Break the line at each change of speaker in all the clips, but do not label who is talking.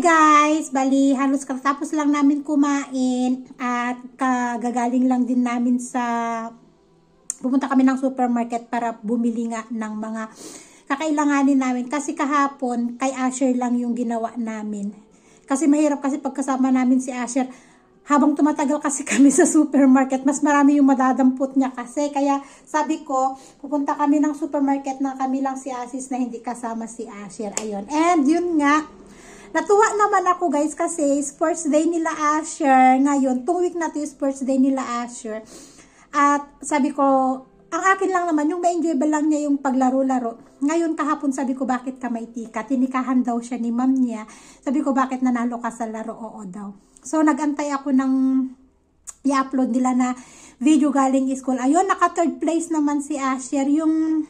guys! Bali, halos katapos lang namin kumain at kagagaling lang din namin pumunta kami ng supermarket para bumili nga ng mga kakailanganin namin. Kasi kahapon, kay Asher lang yung ginawa namin. Kasi mahirap kasi pagkasama namin si Asher, habang tumatagal kasi kami sa supermarket, mas marami yung madadampot niya kasi. Kaya sabi ko, pupunta kami ng supermarket na kami lang si Asis na hindi kasama si Asher. Ayun. And yun nga, natuwa naman ako guys kasi sports day nila Asher. Ngayon, 2 week na to yung sports day nila Asher. At sabi ko, ang akin lang naman, yung ma-enjoyable lang niya yung paglaro-laro. Ngayon kahapon sabi ko, bakit ka may tika? Tinikahan daw siya ni ma'am niya. Sabi ko, bakit nanalo ka sa laro? Oo daw. So, nagantay ako ng i-upload nila na video galing school. Ayun, naka 3rd place naman si Asher. Yung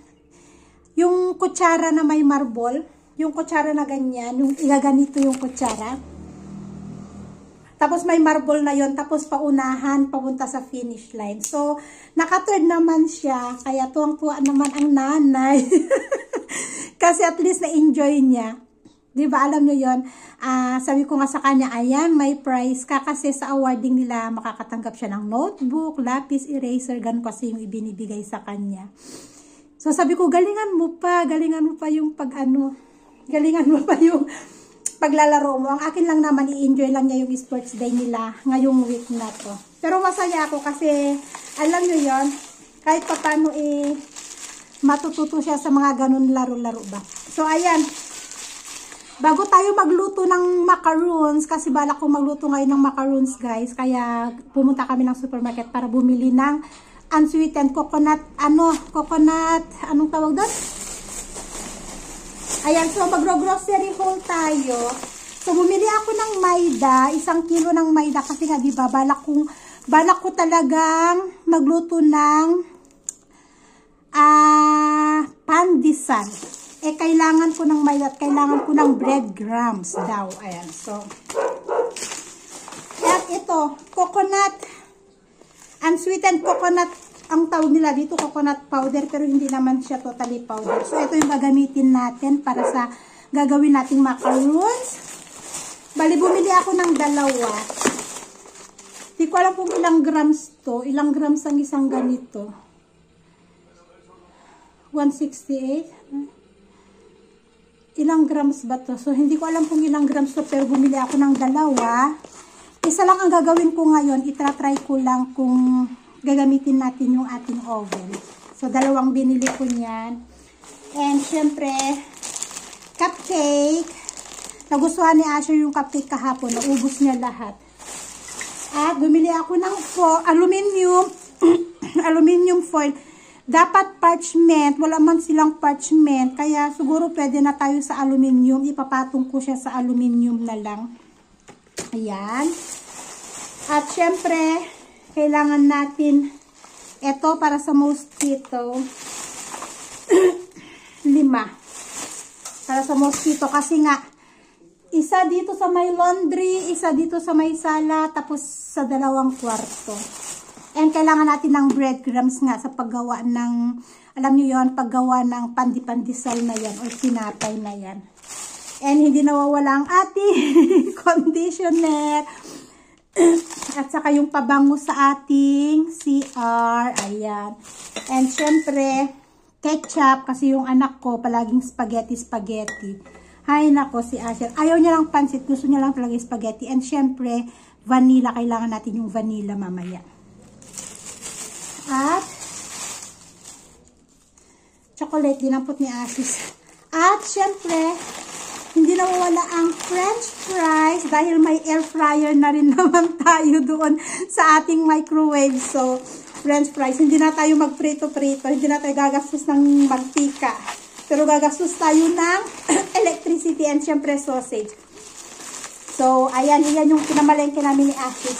kutsara na may marble. Yung kutsara na ganyan, yung igaganito yung kutsara. Tapos may marble na yon, tapos paunahan, papunta sa finish line. So, naka-3rd naman siya, kaya tuwang-tuwa naman ang nanay. Kasi at least na-enjoy niya. Diba, alam nyo yon? Sabi ko nga sa kanya, ayan, may prize ka kasi sa awarding nila, makakatanggap siya ng notebook, lapis, eraser, ganun kasi yung ibinibigay sa kanya. So, sabi ko, galingan mo pa yung galingan mo pa yung paglalaro mo. Ang akin lang naman, i-enjoy lang niya yung sports day nila ngayong week na to. Pero masaya ako kasi, alam nyo yon, kahit pa paano matututo siya sa mga ganun laro-laro ba. So, ayan. Bago tayo magluto ng macaroons, kasi balak ko magluto ngayon ng macaroons guys, kaya pumunta kami ng supermarket para bumili ng unsweetened coconut, anong tawag doon? Ayan, so magro-grocery haul tayo. So, bumili ako ng mayda, 1 kilo ng mayda kasi nga, diba, balak ko talagang magluto ng pandesal. Kailangan ko ng mayda at kailangan ko ng breadcrumbs daw. Ayan, so. At ito, coconut, unsweetened coconut, ang tawag nila dito coconut powder, pero hindi naman siya totally powder. So, ito yung gagamitin natin para sa gagawin nating macaroons. Bali, bumili ako ng 2. Di ko alam kung ilang grams to. Ilang grams ang isang ganito. 168. Ilang grams ba to? So, hindi ko alam kung ilang grams to, pero bumili ako ng 2. Isa lang ang gagawin ko ngayon. Itra-try ko lang kung gagamitin natin yung ating oven. So, 2 binili ko niyan. And, syempre, cupcake. Nagustuhan ni Asher yung cupcake kahapon. Naubos niya lahat. At, bumili ako ng aluminum foil. Dapat parchment. Wala man silang parchment. Kaya, siguro pwede na tayo sa aluminum. Ipapatong ko siya sa aluminum na lang. Ayan. At, syempre, kailangan natin ito para sa mosquito 5 para sa mosquito kasi nga isa dito sa may laundry, isa dito sa may sala, tapos sa 2 kwarto. And kailangan natin ng breadcrumbs nga sa paggawa ng, alam nyo yon, paggawa ng pandesal na yan o tinapay na yan. And hindi nawawala ang ating conditioner. At saka yung pabango sa ating CR. Ayan. And syempre, ketchup. Kasi yung anak ko palaging spaghetti. Hay nako, si Asher. Ayaw niya lang pansit. Gusto niya lang palaging spaghetti. And syempre, vanilla. Kailangan natin yung vanilla mamaya. At chocolate. Dinampot ni Asis. At syempre, hindi nawawala ang french fries dahil may air fryer na rin naman tayo doon sa ating microwave. So, french fries. Hindi na tayo magprito-prito. Hindi na tayo gagastos ng mantika. Pero gagastos tayo ng electricity and syempre sausage. So, ayan. Iyan yung pinamalengke namin ni Ashley.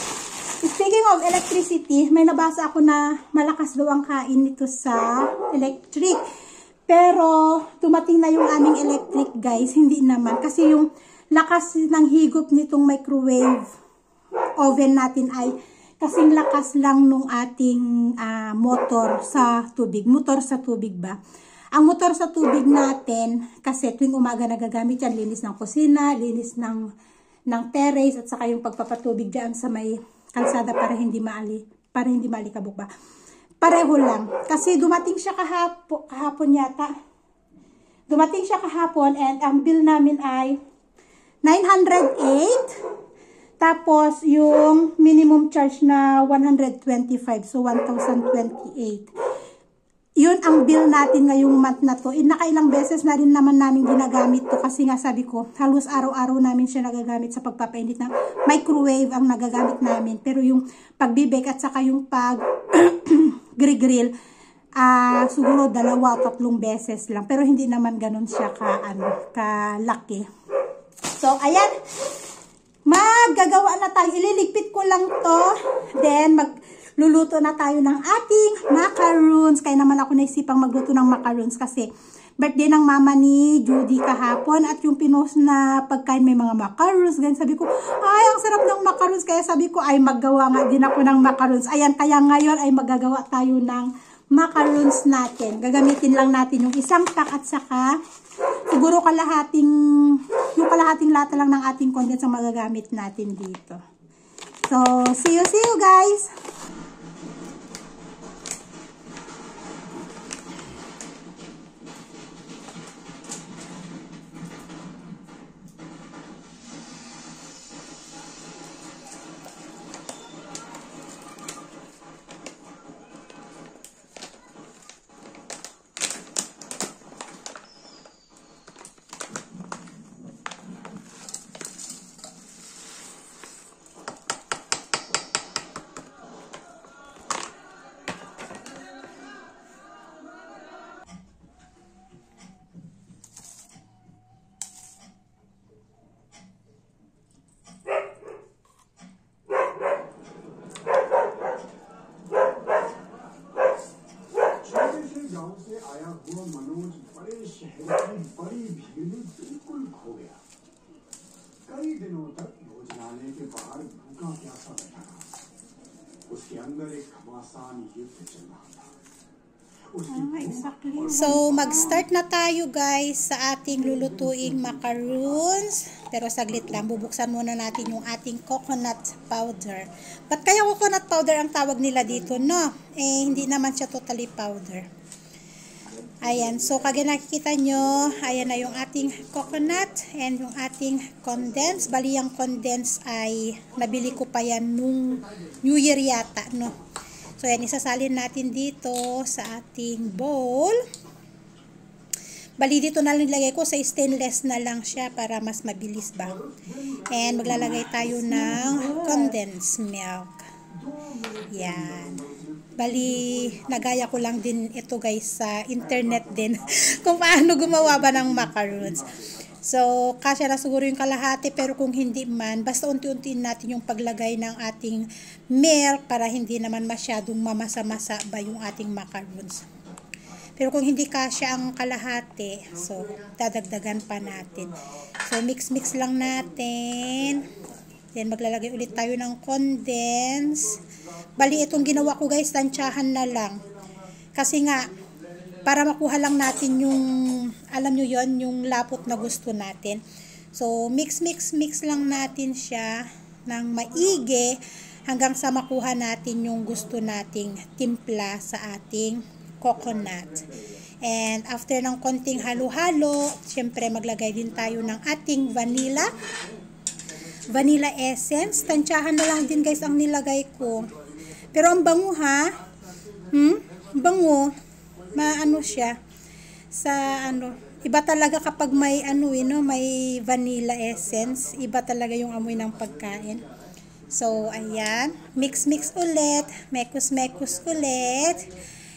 Speaking of electricity, may nabasa ako na malakas daw ang kain nito sa electric. Pero, dumating na yung aming electric guys, hindi naman. Kasi yung lakas ng higop nitong microwave oven natin ay kasing lakas lang nung ating motor sa tubig. Motor sa tubig ba? Ang motor sa tubig natin, kasi tuwing umaga nagagamit yan, linis ng kusina, linis ng ng terrace at saka yung pagpapatubig dyan sa may kalsada para hindi maalikabok ba. Pareho lang. Kasi dumating siya kahapon yata. Dumating siya kahapon and ang bill namin ay 908. Tapos yung minimum charge na 125. So 1,028. Yun ang bill natin ngayong month na to. Nakailang beses na rin naman namin ginagamit to kasi nga sabi ko, halos araw-araw namin siya nagagamit sa pagpapainit ng microwave ang nagagamit namin. Pero yung pagbibake at saka yung pag grill, siguro 2 o 3 beses lang. Pero hindi naman ganun siya kalaki. So, ayan. Maggagawa na tayo. Ililigpit ko lang to. Then, magluluto na tayo ng ating macaroons. Kaya naman ako naisipang magluto ng macaroons kasi birthday ng mama ni Judy kahapon. At yung pinost na pagkain may mga macaroons. Ganyan sabi ko, ay, ang sarap ng macaroons. Kaya sabi ko, ay, maggawa nga din ako ng macaroons. Ayan, kaya ngayon ay magagawa tayo ng macaroons natin. Gagamitin lang natin yung isang pack at saka siguro yung kalahating lata lang ng ating condensed ang magagamit natin dito. So, see you guys!
Manoj बड़े शहर की बड़ी भीड़ में बिल्कुल खो गया। कई दिनों तक भोजनालय के बाहर भूखा प्यासा बैठा रहा। उसके अंदर एक घमासान युद्ध चल रहा था।
So, mag-start na tayo guys sa ating lulutuing macaroons. Pero saglit lang, bubuksan muna natin yung ating coconut powder. Ba't kaya coconut powder ang tawag nila dito, no? Hindi naman siya totally powder. Ayan, so kagaya nakikita nyo, ayan na yung ating coconut and yung ating condensed. Bali yung condensed ay nabili ko pa yan nung New Year yata, no? So ayan, isasalin natin dito sa ating bowl. Bali dito na lang nilagay ko, sa stainless na lang siya para mas mabilis ba. And maglalagay tayo ng condensed milk. Yan. Bali, nagaya ko lang din ito guys sa internet din kung paano gumawa ba ng macaroons. So, kasya na siguro yung kalahati, pero kung hindi man, basta unti-untiin natin yung paglagay ng ating milk para hindi naman masyadong mamasa-masa ba yung ating macaroons. Pero kung hindi kasya ang kalahati, so, dadagdagan pa natin. So, mix-mix lang natin. Then, maglalagay ulit tayo ng condense. Bali, itong ginawa ko guys, tansyahan na lang. Kasi nga, para makuha lang natin yung, alam nyo yon, yung lapot na gusto natin. So, mix lang natin siya ng maigi hanggang sa makuha natin yung gusto nating timpla sa ating coconut. And after ng konting halo-halo, syempre maglagay din tayo ng ating vanilla essence. Tansyahan na lang din guys ang nilagay ko. Pero ang bango ha. Bango. Maano siya sa iba talaga kapag may may vanilla essence, iba talaga yung amoy ng pagkain. So ayan, mix ulit, mekos ulit.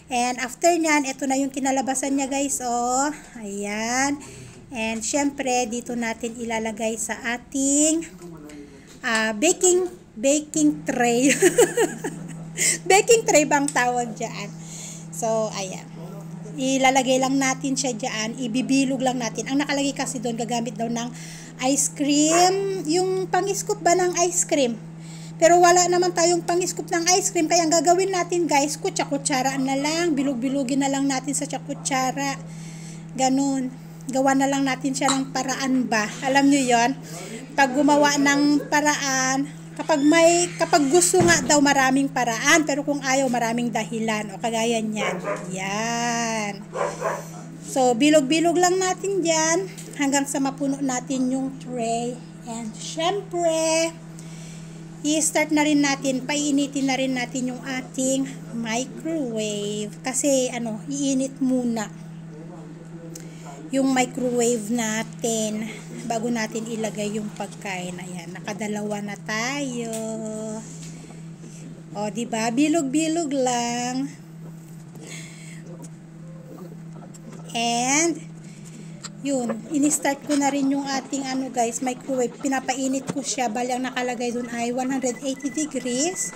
And after nyan, ito na yung kinalabasan niya guys, oh. Ayan. And syempre dito natin ilalagay sa ating baking tray. Baking tray bang tawag diyan? So ayan. Ilalagay lang natin siya dyan, ibibilog lang natin. Ang nakalagay kasi doon, gagamit daw ng ice cream, yung pang-scoop ba ng ice cream. Pero wala naman tayong pang-scoop ng ice cream, kaya ang gagawin natin guys, kutsa-kutsara na lang, bilog-bilugin na lang natin sa kutsara. Ganun. gawa na lang natin siya ng paraan ba. Alam nyo yon, pag gumawa ng paraan, kapag gusto nga daw maraming paraan, pero kung ayaw maraming dahilan, o kagaya niyan. Yan. So, bilog-bilog lang natin dyan, hanggang sa mapuno natin yung tray. And syempre, i-start na rin natin, painitin na rin natin yung ating microwave. Kasi, iinit muna yung microwave natin bago natin ilagay yung pagkain. Ayan, nakadalawa na tayo. O, diba? Bilog-bilog lang. And, yun, ini-start ko na rin yung ating guys, microwave. Pinapainit ko siya. Bali, ang nakalagay dun ay 180 degrees.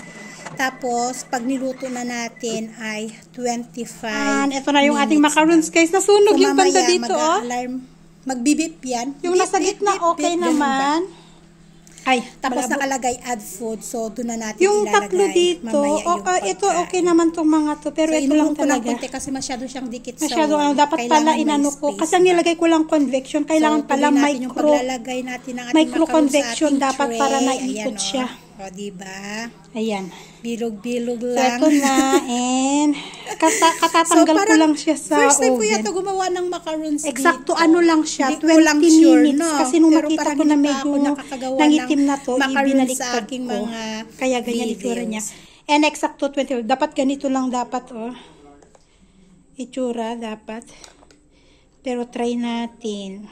Tapos, pag niluto na natin ay 25
ito na yung ating macarons guys. Nasunog yung banda dito,
mag-alarm. Magbibip yan.
Yung nasa gitna, okay naman.
Ay, tapos nakalagay add food. So, doon na natin
yung
ilalagay.
Tatlo dito, ito okay naman tong mga to. Pero
so,
ito lang talaga.
Konti kasi masyado siyang dikit sa
wall. Dapat pala inano ko. Kasi ang nilagay ko lang convection. Kailangan pala micro convection dapat para naikot siya.
O, diba?
Ayan.
Bilog-bilog
So,
lang.
ito na. And, katatanggal ko lang siya sa oven.
First time ko yata gumawa ng macarons
Eksakto,
dito.
lang siya. 20 minutes. No? Kasi nung makita ko na medyo nangitim na to, ibinaliktad ko. Kaya ganyan itsura niya. And eksakto 20. Dapat ganito lang dapat, itsura, dapat. Pero try natin.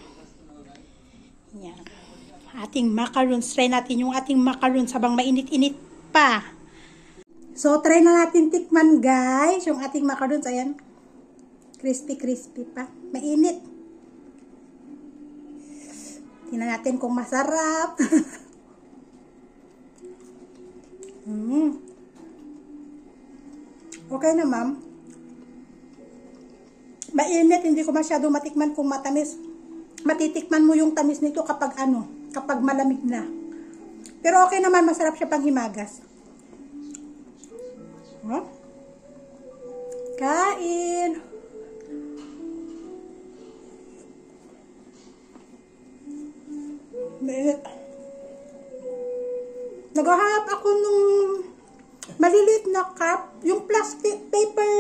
Yan. Ating macarons. Try natin yung ating macarons habang mainit-init pa. So, try na natin tikman, guys. Yung ating macarons, ayan. Crispy-crispy pa. Mainit. Tingnan natin kung masarap. Okay na, ma'am. Mainit. Hindi ko masyado matikman kung matamis. Matitikman mo yung tamis nito kapag kapag malamig na. Pero okay naman, masarap siya pang himagas. Kain! Naghahanap ako nung maliliit na cup. Yung plastic paper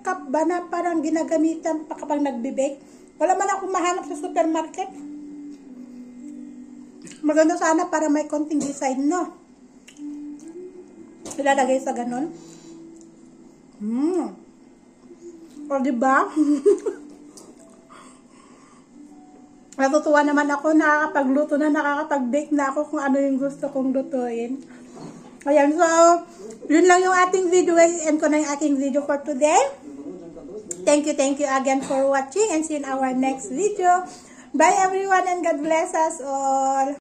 cup ba na parang ginagamitan pa kapag nagbe-bake. Wala man akong mahanap sa supermarket. Maganda sana para may konting design, no? Ilalagay sa ganon. O, diba? Natutuwa naman ako, nakakapagluto na, nakakapag-bake na ako kung ano yung gusto kong lutuin. Ayan, so, yun lang yung ating video. End ko na yung ating video for today. Thank you again for watching and see you in our next video. Bye everyone and God bless us all.